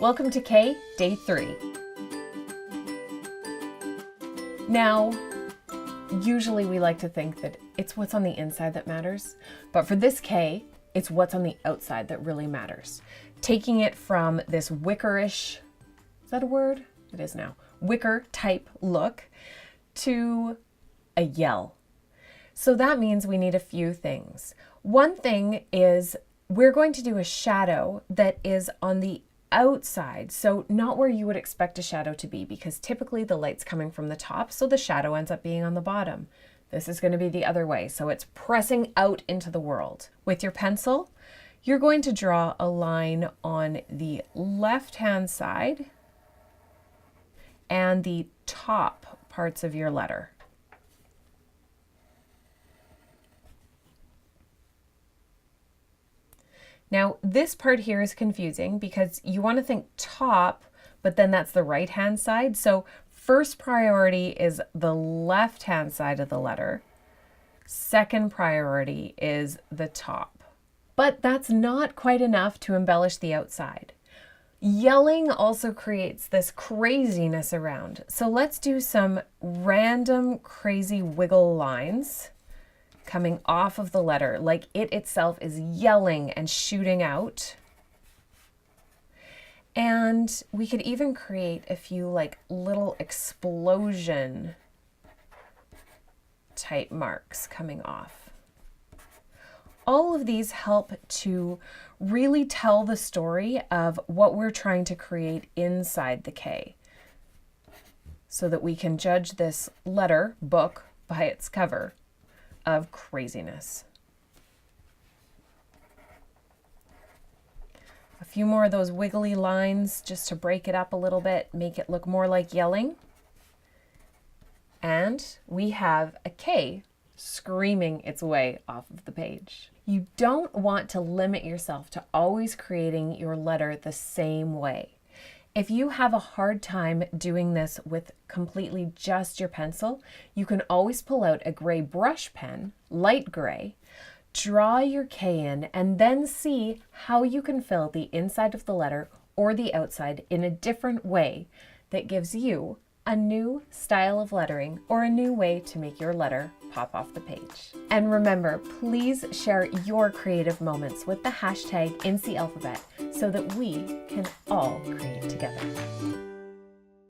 Welcome to K, Day 3. Now, usually we like to think that it's what's on the inside that matters, but for this K, it's what's on the outside that really matters. Taking it from this wickerish, is that a word? It is now. Wicker type look to a yell. So that means we need a few things. One thing is we're going to do a shadow that is on the outside, so not where you would expect a shadow to be, because typically the light's coming from the top, so the shadow ends up being on the bottom. This is going to be the other way, so it's pressing out into the world. With your pencil, you're going to draw a line on the left-hand side and the top parts of your letter. Now, this part here is confusing because you want to think top, but then that's the right-hand side. So first priority is the left-hand side of the letter. Second priority is the top. But that's not quite enough to embellish the outside. Yelling also creates this craziness around. So let's do some random crazy wiggle lines coming off of the letter, like it itself is yelling and shooting out. And we could even create a few like little explosion type marks coming off. All of these help to really tell the story of what we're trying to create inside the K, so that we can judge this letter book by its cover of craziness. A few more of those wiggly lines just to break it up a little bit, make it look more like yelling. And we have a K screaming its way off of the page. You don't want to limit yourself to always creating your letter the same way. If you have a hard time doing this with completely just your pencil, you can always pull out a gray brush pen, light gray, draw your K in, and then see how you can fill the inside of the letter or the outside in a different way that gives you a new style of lettering or a new way to make your letter pop off the page. And remember, please share your creative moments with the hashtag incyalphabet so that we can all create together.